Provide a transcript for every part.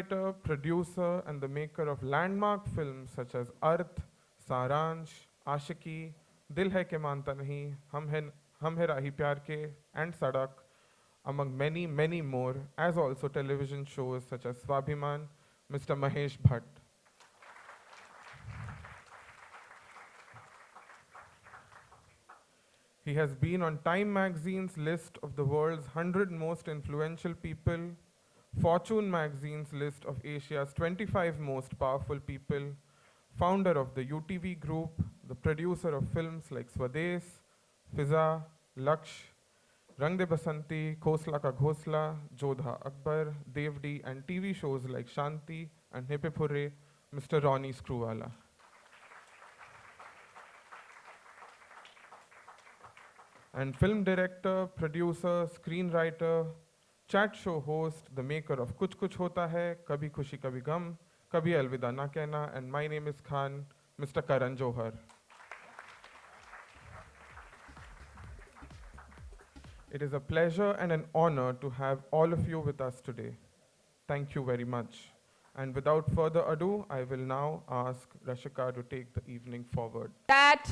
screenwriter, producer, and the maker of landmark films such as Arth, Saransh, Ashiki, Dil Hai Ke Manta Nahi, Hum Hai Rahi Pyar Ke, and Sadak, among many, many more, as also television shows such as Swabhiman, Mr. Mahesh Bhatt. He has been on Time magazine's list of the world's 100 most influential people, Fortune magazine's list of Asia's 25 most powerful people, founder of the UTV Group, the producer of films like Swades, Fiza, Laksh, Rang De Basanti, Khosla Ka Ghosla, Jodha Akbar, Devdi, and TV shows like Shanti and Hippipure, Mr. Ronnie Screwvala. And film director, producer, screenwriter, chat show host, the maker of Kuch Kuch Hota Hai, Kabhi Khushi Kabhi Gum, Kabhi Alvida Na Kehna, and My Name is Khan, Mr. Karan Johar. It is a pleasure and an honor to have all of you with us today. Thank you very much. And without further ado, I will now ask Rashika to take the evening forward. That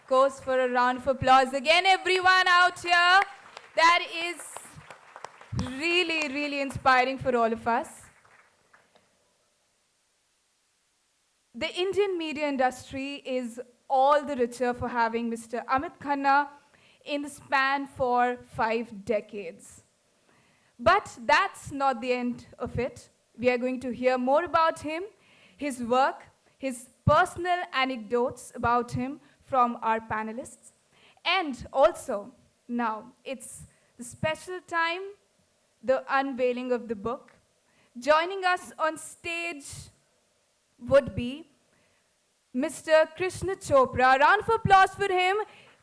goes for a round of applause. Again, everyone out here, that is really, really inspiring for all of us. The Indian media industry is all the richer for having Mr. Amit Khanna in the span for 5 decades. But that's not the end of it. We are going to hear more about him, his work, his personal anecdotes about him from our panelists. And also, now, it's the special time, the unveiling of the book. Joining us on stage would be Mr. Krishna Chopra. A round of applause for him,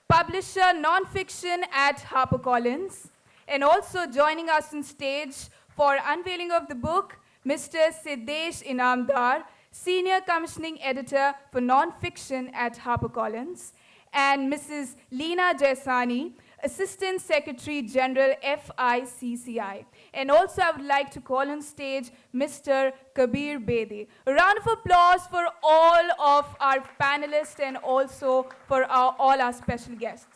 publisher non-fiction at HarperCollins. And also joining us on stage for unveiling of the book, Mr. Siddesh Inamdar, Senior Commissioning Editor for Non-Fiction at HarperCollins, and Mrs. Leena Jaisani, Assistant Secretary General FICCI. And also I would like to call on stage Mr. Kabir Bedi. A round of applause for all of our panelists and also for all our special guests.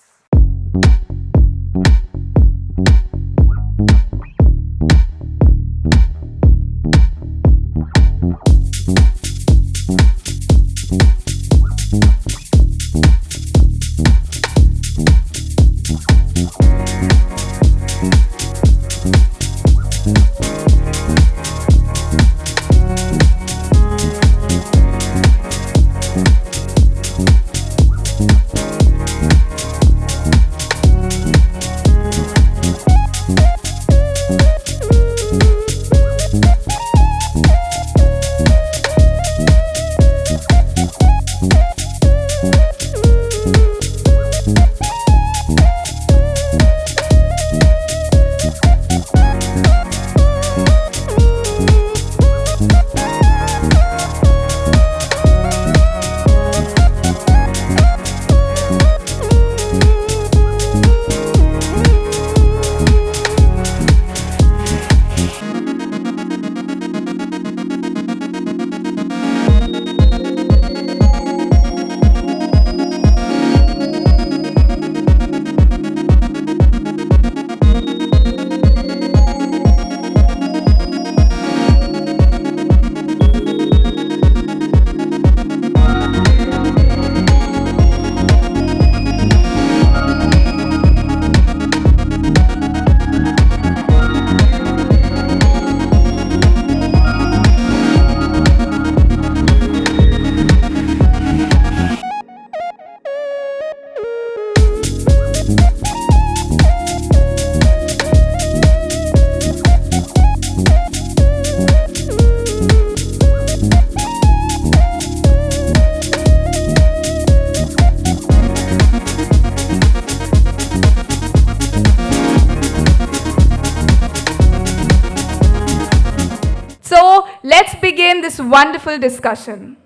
Let's begin this wonderful discussion.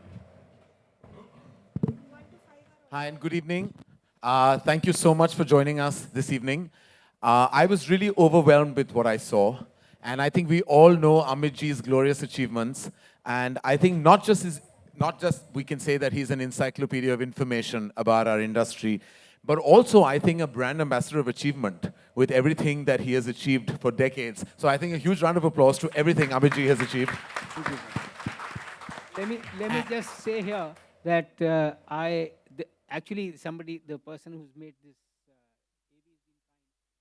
Hi and good evening. Thank you so much for joining us this evening. I was really overwhelmed with what I saw, And I think we all know Amit ji's glorious achievements. And I think not just we can say that he's an encyclopedia of information about our industry, but also I think a brand ambassador of achievement with everything that he has achieved for decades. So I think a huge round of applause to everything Amit ji has achieved. Let me just say here that actually the person who's made this,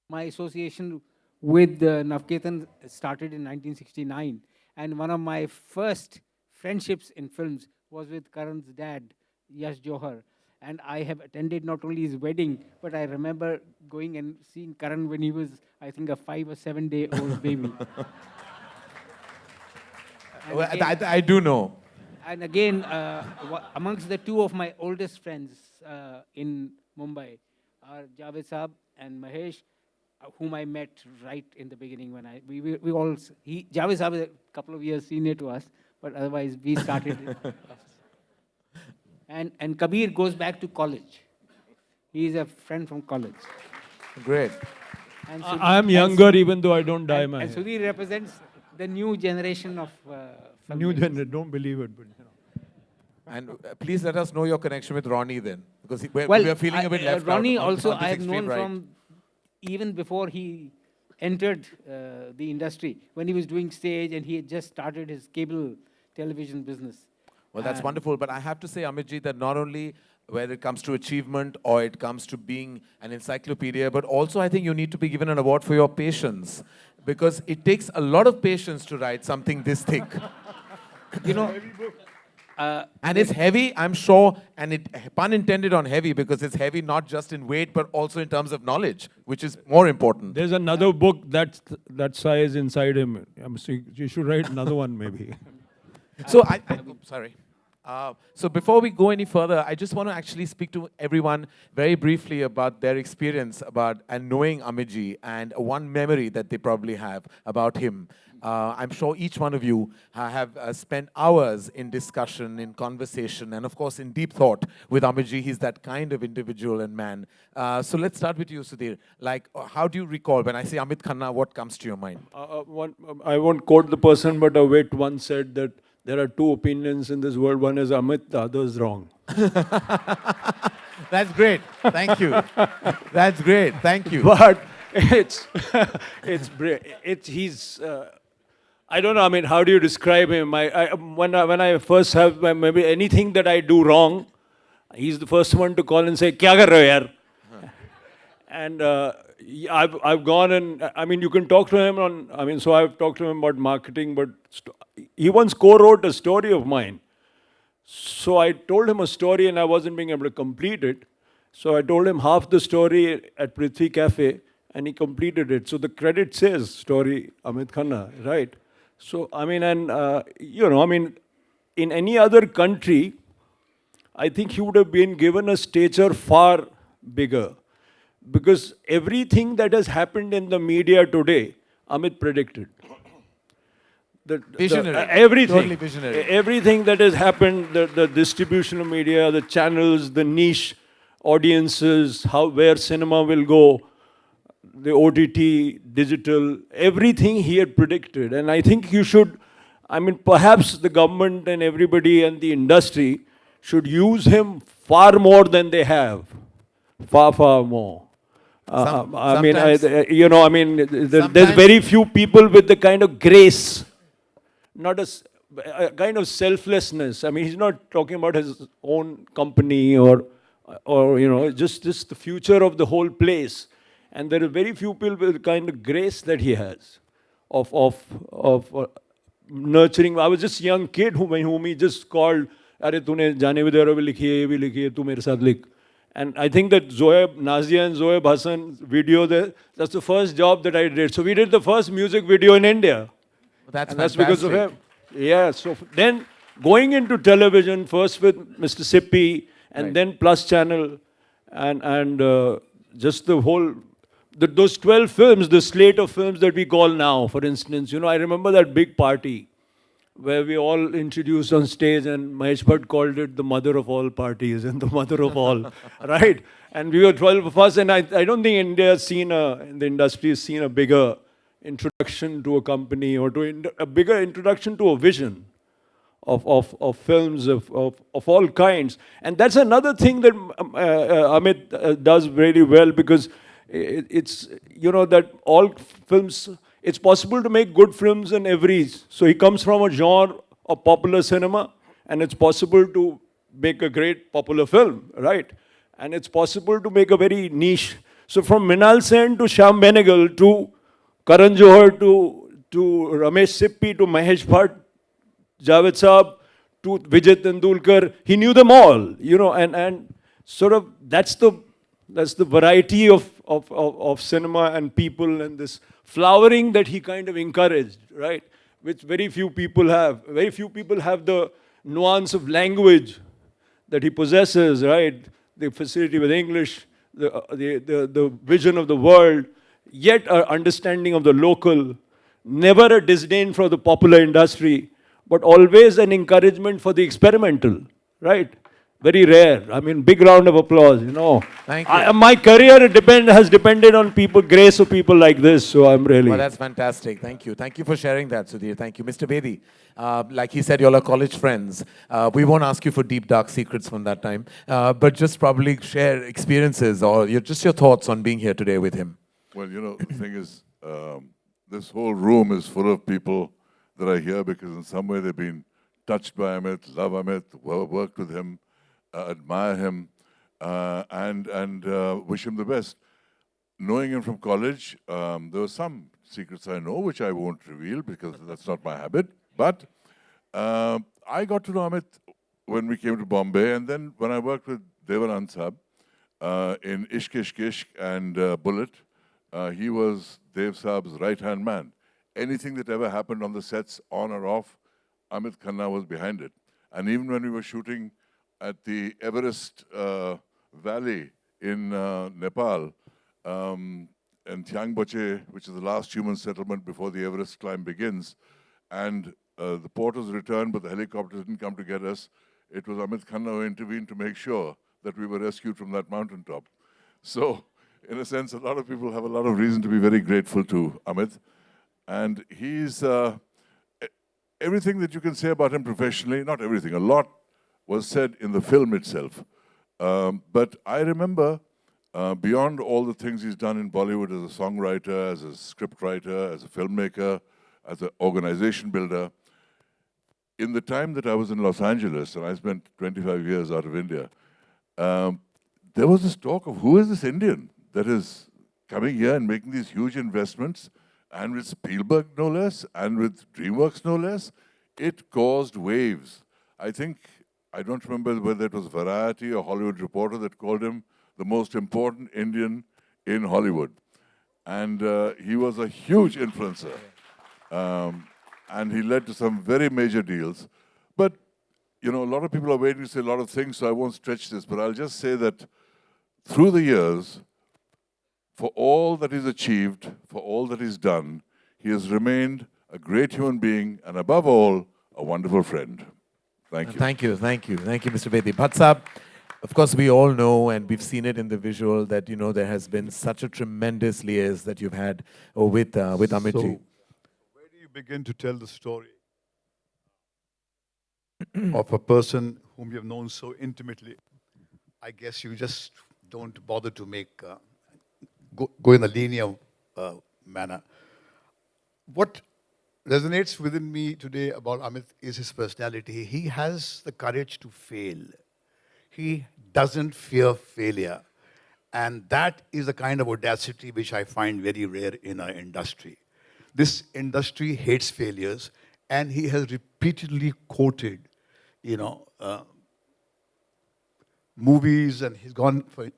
my association with Navketan started in 1969, and one of my first friendships in films was with Karan's dad, Yash Johar. And I have attended not only his wedding, but I remember going and seeing Karan when he was, I think, a 5 or 7 day old baby. Well, I do know. And again, amongst the two of my oldest friends in Mumbai are Javed Saab and Mahesh, whom I met right in the beginning when Javed Saab is a couple of years senior to us, but otherwise we started. And Kabir goes back to college. He is a friend from college. Great. And I'm younger even though I don't dye my and hair. Sudhir represents the new generation of New generation, don't believe it. But, And please let us know your connection with Ronnie then, because we are feeling a bit left Ronnie out. also on this I have extreme known right. from even before he entered the industry, when he was doing stage and he had just started his cable television business. Well, that's wonderful. But I have to say, Amitji, that not only whether it comes to achievement or it comes to being an encyclopedia, but also I think you need to be given an award for your patience, because it takes a lot of patience to write something this thick. You know, And it's heavy, I'm sure, and it pun intended on heavy, because it's heavy not just in weight, but also in terms of knowledge, which is more important. there's another book that size inside him. You should write another one maybe. So sorry. So before we go any further, I just want to actually speak to everyone very briefly about their experience and knowing Amitji, and one memory that they probably have about him. I'm sure each one of you have spent hours in discussion, in conversation, and of course in deep thought with Amitji. He's that kind of individual and man. So let's start with you, Sudhir. Like, how do you recall, when I say Amit Khanna, what comes to your mind? I won't quote the person, but a wit once said that there are two opinions in this world. One is Amit, the other is wrong. That's great. Thank you. That's great. Thank you. But he's, I don't know, I mean, how do you describe him? When I first have, maybe anything that I do wrong, he's the first one to call and say, "Kya kar rahe ho yaar?" And I've gone and, I mean, you can talk to him so I've talked to him about marketing, but he once co-wrote a story of mine. So I told him a story and I wasn't being able to complete it. So I told him half the story at Prithvi Cafe and he completed it. So the credit says story Amit Khanna, right? So, I mean, and, in any other country, I think he would have been given a stature far bigger. Because everything that has happened in the media today, Amit predicted. Visionary. Everything. Totally visionary. Everything that has happened, the distribution of media, the channels, the niche audiences, where cinema will go, the OTT, digital, everything he had predicted. And I think perhaps the government and everybody and the industry should use him far more than they have. Far, far more. There's very few people with the kind of grace, not a kind of selflessness. I mean, he's not talking about his own company or just the future of the whole place. And there are very few people with the kind of grace that he has of nurturing. I was just a young kid whom he just called, "Arey tune Jaane Videra bhi likhi hai, ye bhi likhi hai, tu mere saath likh." And I think that Nazia and Zoeb Hassan's video there, that's the first job that I did. So we did the first music video in India. That's and that's because of him. Yeah, so then going into television, first with Mr. Sippy, and then Plus Channel, and just the whole, those 12 films, the slate of films that we call now, for instance, I remember that big party where we all introduced on stage, and Mahesh Bhatt called it the mother of all parties and the mother of all, right? And we were 12 of us, and I don't think India has seen the industry has seen a bigger introduction to a company or to a bigger introduction to a vision of films of all kinds. And that's another thing that Amit does very well, because it's, you know, that all films, it's possible to make good films in every, so he comes from a genre of popular cinema, and it's possible to make a great popular film, right? And it's possible to make a very niche. So from Mrinal Sen to Shyam Benegal to Karan Johar to Ramesh Sippy to Mahesh Bhatt, Javed Saab to Vijay Tendulkar, he knew them all, you know, and sort of that's the variety of cinema and people, and this flowering that he kind of encouraged, right? Which very few people have. Very few people have the nuance of language that he possesses, right? The facility with English, the vision of the world, yet an understanding of the local, never a disdain for the popular industry, but always an encouragement for the experimental, right? Very rare. I mean, big round of applause, you know. Thank you. My career has depended on people, grace of people like this, so I'm really... Well, that's fantastic. Thank you. Thank you for sharing that, Sudhir. Thank you. Mr. Bedi, like he said, you all are college friends. We won't ask you for deep, dark secrets from that time, but just probably share experiences or just your thoughts on being here today with him. Well, you know, the thing is, this whole room is full of people that are here because in some way they've been touched by Amit, love Amit, worked with him, admire him, and wish him the best. Knowing him from college, there were some secrets I know which I won't reveal because that's not my habit. But I got to know Amit when we came to Bombay, and then when I worked with Devan Ansab in Ishq Ishq Ishq and Bullet, he was Dev Saab's right-hand man. Anything that ever happened on the sets, on or off, Amit Khanna was behind it. And even when we were shooting at the Everest Valley in Nepal, and Thiang Bache, which is the last human settlement before the Everest climb begins, and the porters returned, but the helicopter didn't come to get us. It was Amit Khanna who intervened to make sure that we were rescued from that mountaintop. So, in a sense, a lot of people have a lot of reason to be very grateful to Amit. And he's, everything that you can say about him professionally, not everything, a lot was said in the film itself. But I remember, beyond all the things he's done in Bollywood as a songwriter, as a scriptwriter, as a filmmaker, as an organization builder, in the time that I was in Los Angeles, and I spent 25 years out of India, there was this talk of who is this Indian that is coming here and making these huge investments, and with Spielberg no less, and with DreamWorks no less. It caused waves. I think, I don't remember whether it was Variety or Hollywood Reporter that called him the most important Indian in Hollywood. And he was a huge influencer. And he led to some very major deals. But, you know, a lot of people are waiting to say a lot of things, so I won't stretch this. But I'll just say that through the years, for all that he's achieved, for all that he's done, he has remained a great human being and, above all, a wonderful friend. Thank you. Thank you, thank you, thank you, Mr. Bedi. Bhatt Saab, of course, we all know and we've seen it in the visual that, you know, there has been such a tremendous liaise that you've had with Amit So, ji. where do you begin to tell the story of a person whom you have known so intimately? I guess you just don't bother to make go in a linear manner. What resonates within me today about Amit is his personality. He has the courage to fail. He doesn't fear failure. And that is the kind of audacity which I find very rare in our industry. This industry hates failures, and he has repeatedly quoted, you know, movies, and he's gone for,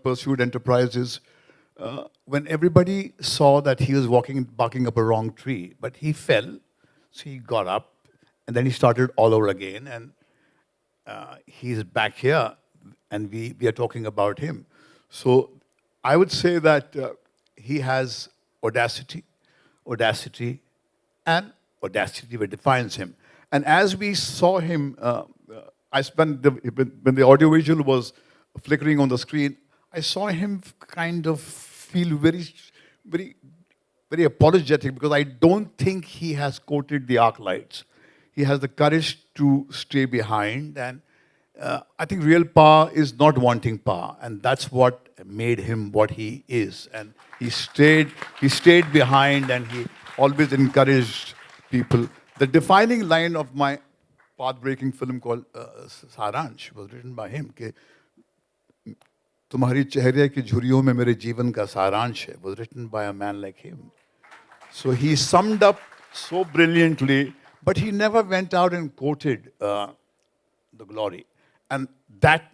pursued enterprises. When everybody saw that he was barking up a wrong tree, but he fell, so he got up, and then he started all over again, and he's back here, and we are talking about him. So I would say that he has audacity, and audacity what defines him. And as we saw him, when the audiovisual was flickering on the screen, I saw him kind of feel very, very very apologetic because I don't think he has quoted the arc lights. He has the courage to stay behind, and I think real power is not wanting power, and that's what made him what he is. And he stayed behind, and he always encouraged people. The defining line of my path-breaking film called Saransh was written by him. कि तुम्हारी चेहरे की झुर्रियों में मेरे जीवन का सारांश है, was written by a man like him. So he summed up so brilliantly, but he never went out and quoted the glory. And that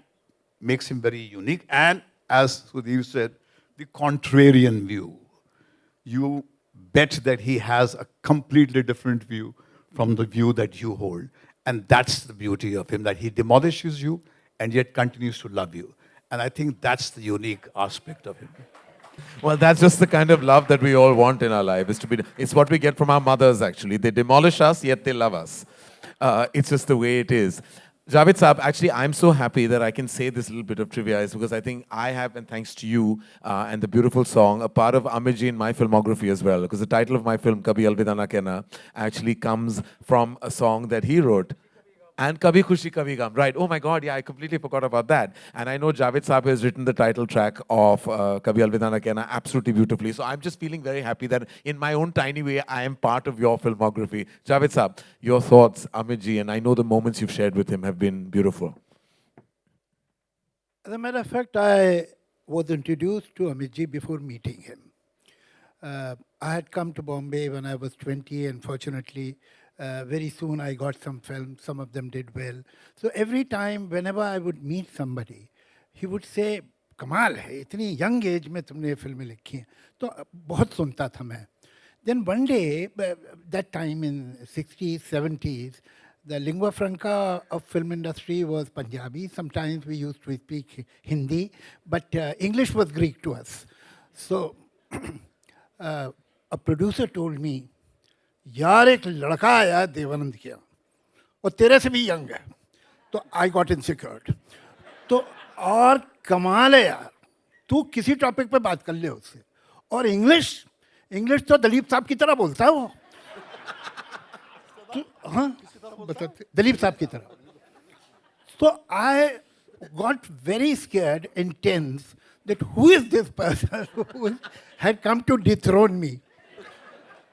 makes him very unique. And as Sudhir said, the contrarian view. You bet that he has a completely different view from the view that you hold. And that's the beauty of him, that he demolishes you and yet continues to love you. And I think that's the unique aspect of him. Well, that's just the kind of love that we all want in our life. It's what we get from our mothers, actually. They demolish us, yet they love us. It's just the way it is. Javed Saab, actually, I'm so happy that I can say this little bit of trivia is because I think I have, and thanks to you and the beautiful song, a part of Amit ji in my filmography as well. Because the title of my film, Kabhi Alvida Na Kehna, actually comes from a song that he wrote. And Kabhi Khushi Kabhi Gum. Right. Oh my God, yeah, I completely forgot about that. And I know Javed Saab has written the title track of Kabhi Alvida Na Kehna absolutely beautifully. So I'm just feeling very happy that in my own tiny way, I am part of your filmography. Javed Saab, your thoughts, Amit ji, and I know the moments you've shared with him have been beautiful. As a matter of fact, I was introduced to Amit ji before meeting him. I had come to Bombay when I was 20, and fortunately, very soon I got some films, some of them did well. So every time, whenever I would meet somebody, he would say, कमाल है, इतनी young age में तुमने ये फिल्में लिखी हैं. तो बहुत सुनता था मैं. Then one day, that time in 60s, 70s, the lingua franca of film industry was Punjabi. Sometimes we used to speak Hindi, but English was Greek to us. So a producer told me, यार एक लड़का आया देवानंद के यहाँ और तेरे से भी यंग है. तो आई गॉट इनसिक्योर्ड. तो और कमाल है यार, तू किसी टॉपिक पे बात कर ले उससे. और इंग्लिश तो दलीप साहब की तरह बोलता है वो. हाँ बताते दलीप साहब की तरह. So I got very scared and tense that who is this person who had come to dethrone me.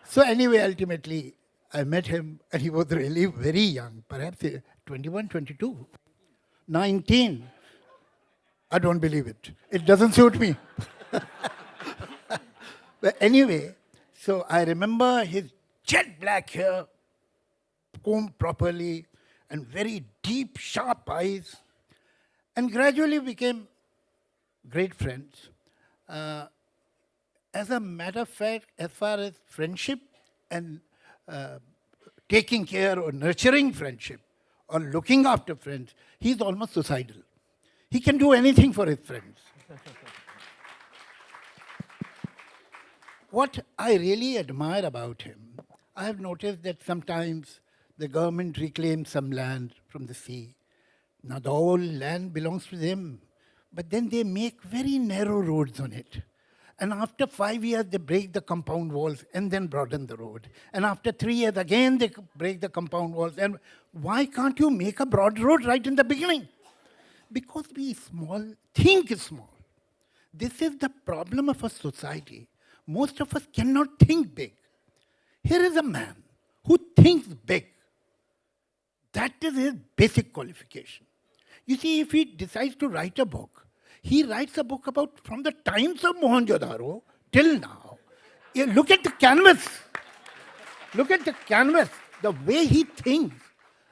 So anyway, ultimately, I met him, and he was really very young, perhaps 21, 22, 19. I don't believe it. It doesn't suit me. But anyway, so I remember his jet black hair, combed properly, and very deep, sharp eyes, and gradually became great friends. As a matter of fact, as far as friendship and taking care or nurturing friendship or looking after friends, he's almost suicidal. He can do anything for his friends. What I really admire about him, I have noticed that sometimes the government reclaims some land from the sea. Now the whole land belongs to them, but then they make very narrow roads on it. And after 5 years, they break the compound walls and then broaden the road. And after 3 years, again, they break the compound walls. And why can't you make a broad road right in the beginning? Because we think small. This is the problem of a society. Most of us cannot think big. Here is a man who thinks big. That is his basic qualification. You see, if he decides to write a book, he writes a book about from the times of Mohenjo-daro till now. Yeah, look at the canvas. Look at the canvas, the way he thinks.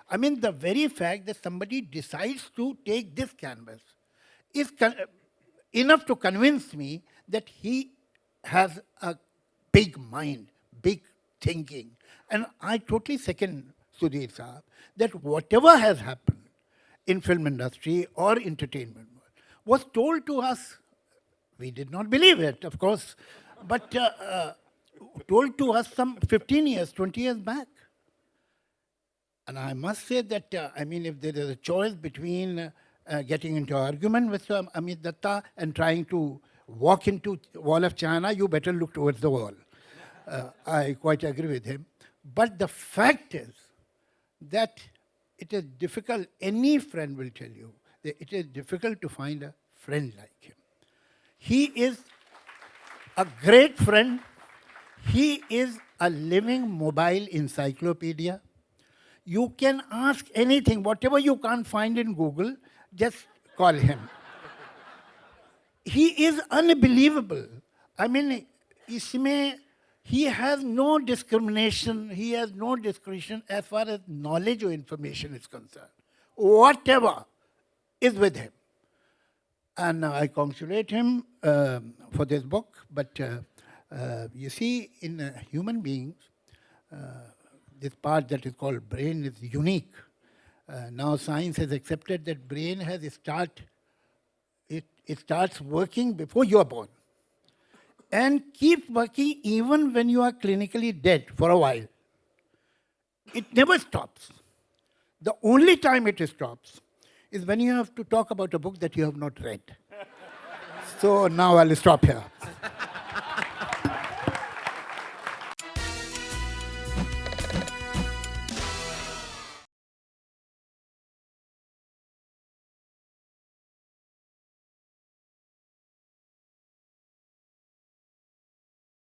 I mean, the very fact that somebody decides to take this canvas is enough to convince me that he has a big mind, big thinking. And I totally second Sudhir Saab that whatever has happened in film industry or entertainment was told to us. We did not believe it, of course, but told to us some 15 years, 20 years back. And I must say that, I mean, if there is a choice between getting into argument with Amit Datta and trying to walk into wall of China, you better look towards the wall. I quite agree with him. But the fact is that it is difficult, any friend will tell you, that it is difficult to find a friend like him. He is a great friend. He is a living mobile encyclopedia. You can ask anything, whatever you can't find in Google, just call him. He is unbelievable. I mean, he has no discrimination, he has no discretion as far as knowledge or information is concerned. Whatever is with him. And I congratulate him for this book. But you see, in human beings, this part that is called brain is unique. Now science has accepted that brain has it starts working before you are born. And keeps working even when you are clinically dead for a while. It never stops. The only time it stops is when you have to talk about a book that you have not read. So now I'll stop here.